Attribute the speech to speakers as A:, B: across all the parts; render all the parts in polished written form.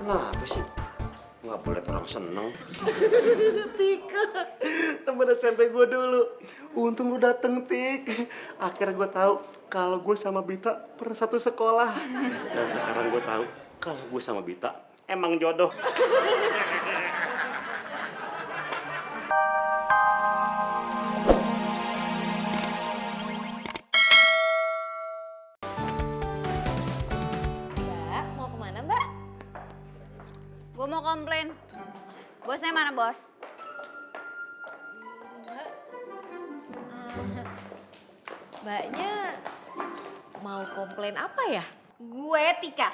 A: Kenapa sih? Nggak boleh orang seneng.
B: Tika, temen SMP gue dulu. Untung lu dateng, Tik. Akhirnya gue tahu kalau gue sama Bita pernah satu sekolah. Dan sekarang gue tahu kalau gue sama Bita emang jodoh.
C: Mbak, mau kemana mbak? Gue mau komplain. Bosnya mana bos?
D: Mbaknya mau komplain apa ya?
C: Gue Tika.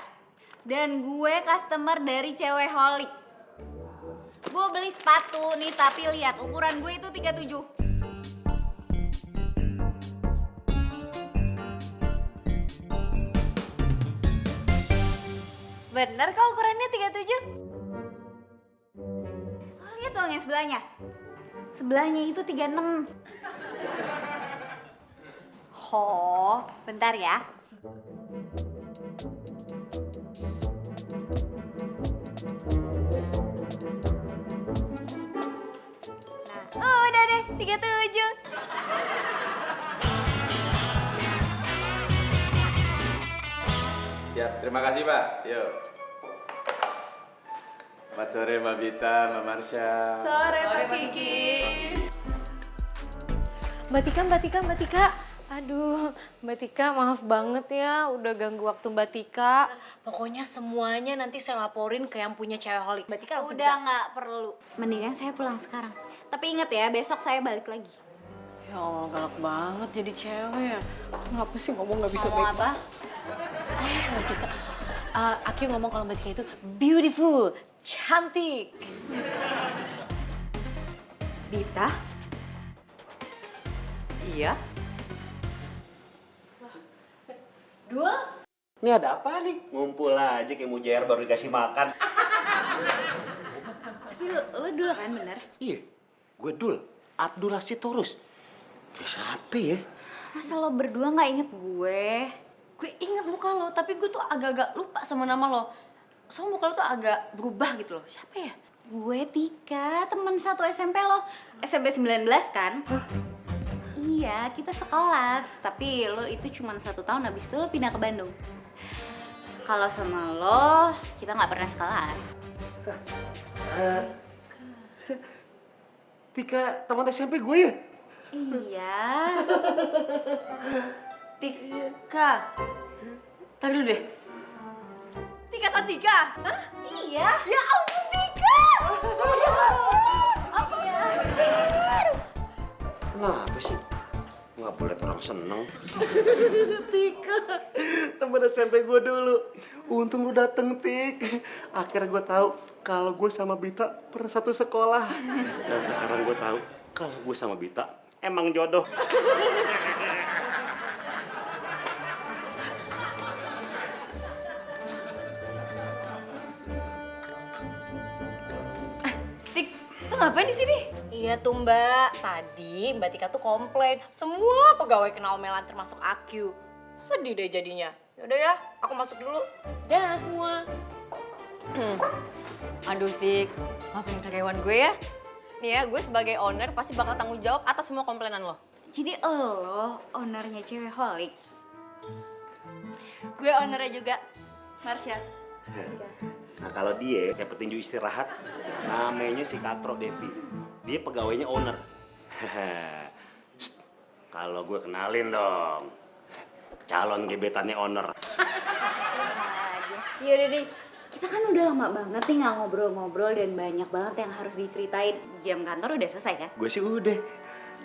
C: Dan gue customer dari Cewek Holik. Gue beli sepatu nih tapi lihat ukuran gue itu 37. Bener kok ukurannya 37? Oh, lihat dong yang sebelahnya. Sebelahnya itu 36. Oh, bentar ya. Nah, oh udah deh, 37.
E: Siap, terima kasih Pak. Yuk. Selamat sore Mbak Bita, Mbak Marsha.
C: Sore Pak Kiki.
D: Mbak Tika. Aduh, Mbak Tika maaf banget ya udah ganggu waktu Mbak Tika. Pokoknya semuanya nanti saya laporin ke yang punya Cewek Holik. Mbak Tika langsung
C: Udah nggak perlu. Mendingan saya pulang sekarang. Tapi ingat ya, besok saya balik lagi.
D: Ya Allah, galak banget jadi cewek ya. Ngapa sih ngomong nggak bisa
C: Ngomong
D: baik?
C: apa?
D: Mbak Tika, Aki ngomong kalau Mbak Tika itu beautiful, cantik.
C: Bita?
D: Iya.
C: Dua?
B: Ini ada apa nih? Ngumpul aja kayak mujair baru dikasih makan.
C: Tapi lo dulu kan bener?
B: Iya, gue Dul. Abdullah Sitorus. Kayak siapa ya?
C: Masa lo berdua nggak inget gue? Gue inget muka lo, tapi gue tuh agak-agak lupa sama nama lo. Soalnya muka lo tuh agak berubah gitu loh. Siapa ya? Gue Tika, teman satu SMP lo. SMP 19 kan? Iya, kita sekelas. Tapi lo itu cuma 1 tahun, habis itu lo pindah ke Bandung. Kalau sama lo, kita nggak pernah sekelas.
B: Tika, teman SMP gue ya?
C: Iya. Tika. Tadi dulu deh. Tika Satika. Hah? Iya. Ya ampun Tika. Apa ya?
A: Kenapa sih? Nggak boleh orang seneng.
B: Tika, temen SMP gue dulu. Untung lu dateng, Tik. Akhirnya gue tahu kalau gue sama Bita pernah satu sekolah. Dan sekarang gue tahu kalau gue sama Bita emang jodoh.
C: Tik, lu ngapain di sini?
D: Iya tuh Mbak, tadi Mbak Tika tuh komplain semua pegawai kena omelan termasuk Aku. Sedih deh jadinya. Yaudah ya, aku masuk dulu. Dah semua. Aduh Tik, maafin karyawan gue ya. Nih ya, gue sebagai owner pasti bakal tanggung jawab atas semua komplainan lo.
C: Jadi lo ownernya Cewek Holik. Gue ownernya juga, Marsha.
B: Nah kalau dia kayak petinju istirahat, namanya si Katro Devi. Dia pegawainya owner. Shh, kalau gue kenalin dong, calon gebetannya owner.
C: Iya udah deh. Kita kan udah lama banget nih nggak ngobrol-ngobrol dan banyak banget yang harus diceritain. Jam kantor udah selesai kan?
B: Gue sih udah.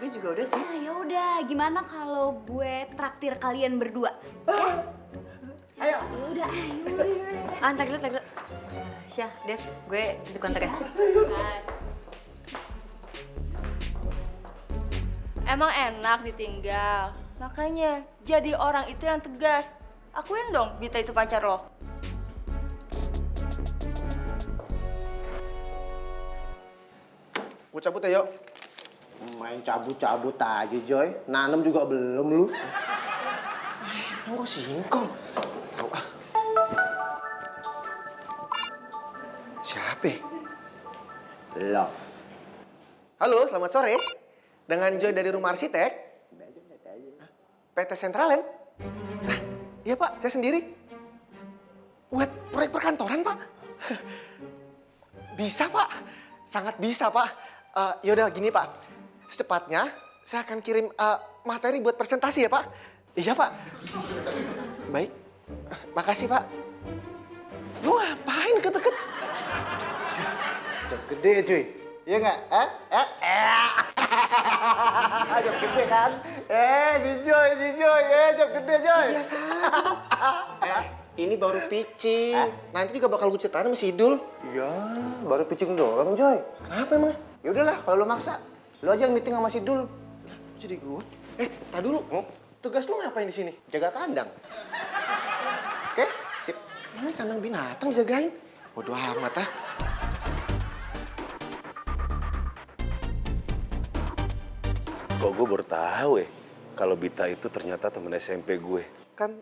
C: Gue juga udah sih. Ya udah, gimana kalau gue traktir kalian berdua? Ya?
B: Ayo.
C: Ya udah, ayo.
D: Antar dulu. Syah, Dev, gue di kontak ya.
F: Emang enak ditinggal. Makanya jadi orang itu yang tegas. Akuin dong Bita itu pacar lo.
G: Gue cabut ya, yuk. Main cabut-cabut aja, Joy. Nanem juga belum lu. Emang gue singkong. Tahu ah.
B: Apa?
G: Love.
B: Halo, selamat sore. Dengan Joy dari Rumah Arsitek. PT Sentralen. Nah, iya Pak, saya sendiri. Buat proyek perkantoran Pak. Bisa Pak, sangat bisa Pak. Yaudah gini Pak, secepatnya saya akan kirim materi buat presentasi ya Pak. Iya Pak. Baik, makasih Pak. Lu ngapain deket-deket?
G: Job gede cuy. Iya nggak? Job gede kan? Si Joy, job gede Joy.
B: Biasa aja. Ini baru pitching. Nanti juga bakal gue ceritain sama si Idul.
G: Ya, baru pitching doang Joy.
B: Kenapa emang?
G: Ya udahlah, kalau lo maksa, lo aja yang meeting sama si Dul.
B: Jadi gue? Tak dulu. Tugas lu ngapain di sini?
G: Jaga kandang. Oke, sip.
B: Ini kandang binatang dijagain. Bodoh amat ah.
H: Kok gue baru tahu ya kalau Bita itu ternyata temen SMP gue. Kan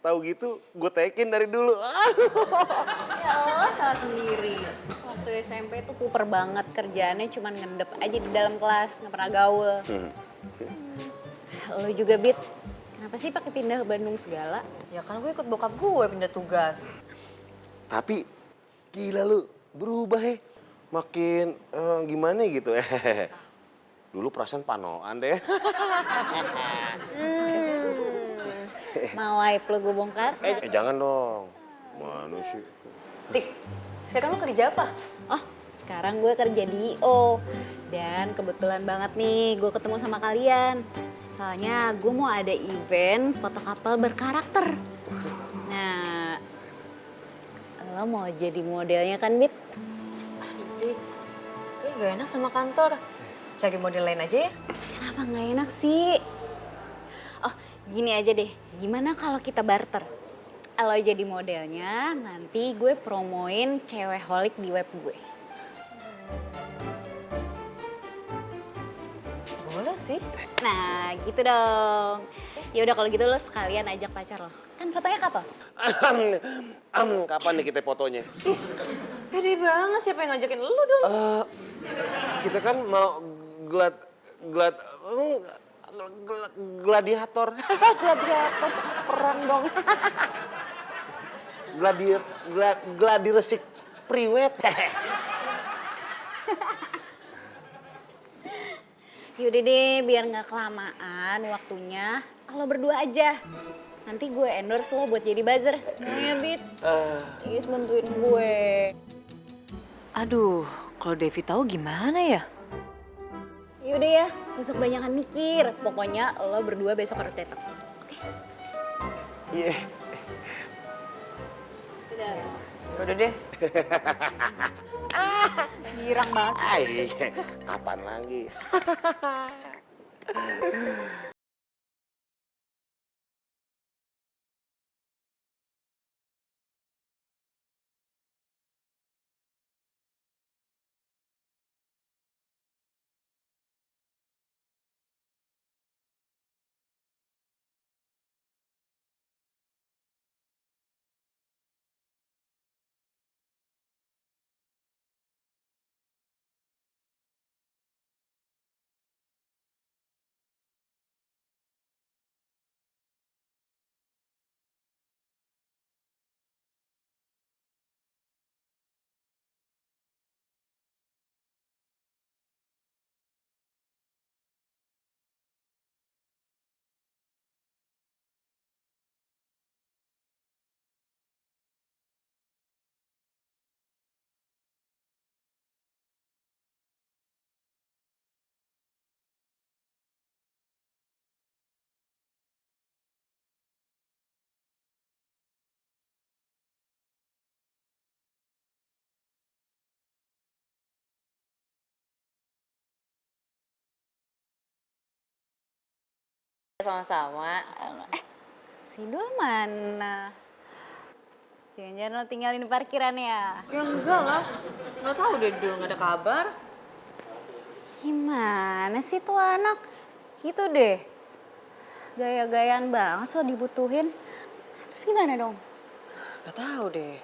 H: tahu gitu gue tekin dari dulu.
D: Ya Allah, salah sendiri. Waktu SMP tuh kuper banget kerjaannya, cuman ngendep aja di dalam kelas, nggak pernah gaul. Lo juga, Bit. Kenapa sih pakai pindah ke Bandung segala?
C: Ya kan gue ikut bokap gue pindah tugas.
H: Tapi gila lu berubah ya. Makin gimana gitu. Dulu perasaan panoan deh.
D: Mau aib lo gue bongkar?
H: Jangan dong. Mana sih?
C: Tik, sekarang lo kerja apa?
D: Oh, sekarang gue kerja di I.O. Dan kebetulan banget nih gue ketemu sama kalian. Soalnya gue mau ada event foto couple berkarakter. Nah, lo mau jadi modelnya kan, Bit?
C: Tik, gue gak enak sama kantor. Cari model lain aja ya.
D: Kenapa nggak enak sih? Oh, gini aja deh. Gimana kalau kita barter? Lo jadi modelnya, nanti gue promoin cewek holik di web gue.
C: Boleh sih.
D: Nah, gitu dong. Ya udah kalau gitu lo sekalian ajak pacar lo. Kan fotonya kapan?
H: Kapan nih kita fotonya?
C: Pede banget, siapa yang ngajakin lo dulu?
H: Kita kan mau gladiator. Gladiator, perang dong. Gladiresik priwet.
D: Yaudah deh, biar nggak kelamaan waktunya, lo berdua aja. Nanti gue endorse lo buat jadi buzzer. Mau ya, Bit? Yes, bantuin gue.
C: Aduh, kalau Devi tahu gimana ya?
D: Yaudah ya, besok banyakan mikir. Pokoknya lo berdua besok harus datang. Oke?
H: Iya.
D: Udah.
C: Udah deh.
D: Girang banget sih.
H: Kapan lagi?
D: Sama-sama. Si Dul mana? Jangan-jangan lo tinggalin parkiran ya?
C: Ya enggak lah. Nggak tahu deh dulu nggak ada kabar.
D: Gimana sih tuh anak? Gitu deh. Gaya-gayaan banget so dibutuhin. Terus gimana dong?
C: Nggak tahu deh.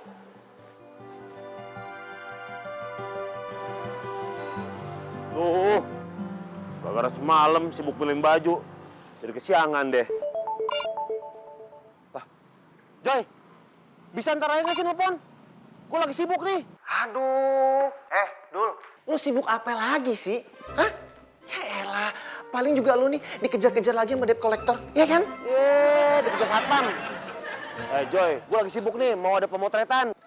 H: Tuh, gara-gara semalam sibuk pilih baju, jadi kesiangan deh. Lah, Joy, bisa ntar aja nggak sih nelfon? Gue lagi sibuk nih.
G: Aduh, Dul, lu sibuk apa lagi sih? Hah? Ya elah, paling juga lu nih dikejar-kejar lagi sama debt collector, ya kan?
H: Dikejar satpam. Joy, gue lagi sibuk nih, mau ada pemotretan.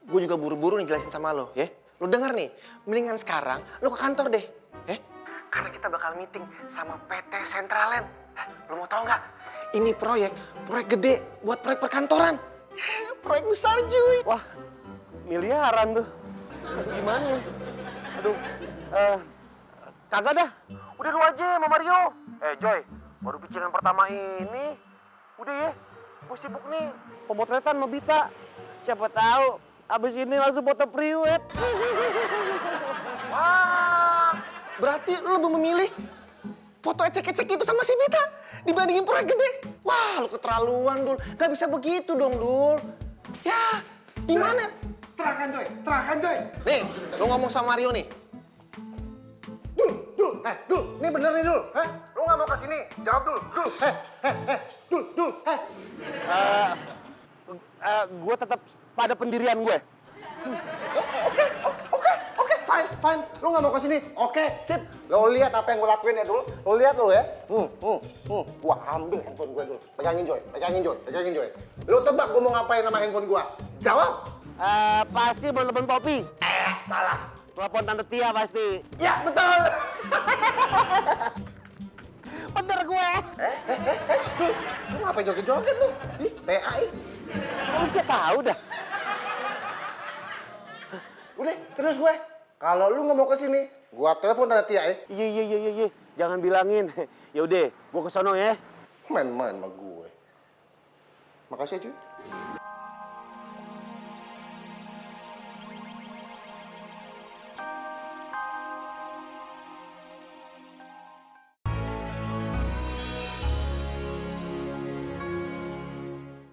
G: Gue juga buru-buru nih jelasin sama lo, ya. Lu denger nih, mendingan sekarang lu ke kantor deh, ya. Karena kita bakal meeting sama PT Centraland. Lu mau tau nggak? Ini proyek gede buat proyek perkantoran. Proyek besar, cuy.
H: Wah, miliaran tuh. Gimana ya? Aduh, kagak dah. Udah lu aja sama Mario. Joy, baru pitchingan pertama ini. Udah ya, gue sibuk nih. Pemotretan sama Bita. Siapa tahu abis ini langsung foto priwet.
G: Wah, berarti lu lebih memilih foto ecek-ecek itu sama si Bita dibandingin proyek gede. Wah, lu keterlaluan, Dul. Gak bisa begitu dong, Dul. Ya, gimana?
B: Serahkan Joy.
G: Nih, lu ngomong sama Mario nih.
B: Dul, ini bener nih Dul. Hah? Lu nggak mau ke sini? Jawab Dul. Dul.
H: Gue tetap pada pendirian gue.
B: Oke, fine. Lu nggak mau ke sini? Oke, sip. Lo lihat apa yang gue lakuin ya, Dul. Lo lihat lo ya. Gua ambil handphone gue, Dul. Pegangin Joy. Lu tebak gue mau ngapain sama handphone gue? Jawab.
H: Pasti mau telepon Poppy.
B: Salah.
H: Telepon Tante Tia pasti.
B: Ya, betul.
H: Bener gue.
B: Lu ngapain joget-joget lu? Ih, PA ih.
H: Lu bisa tahu dah.
B: Udah, serius gue. Kalau lu nggak mau ke sini, gua telepon Tante Tia ya.
H: Iya. Jangan bilangin. Ya udah, gue ke sono ya.
B: Main-main sama gue. Makasih ya, cuy.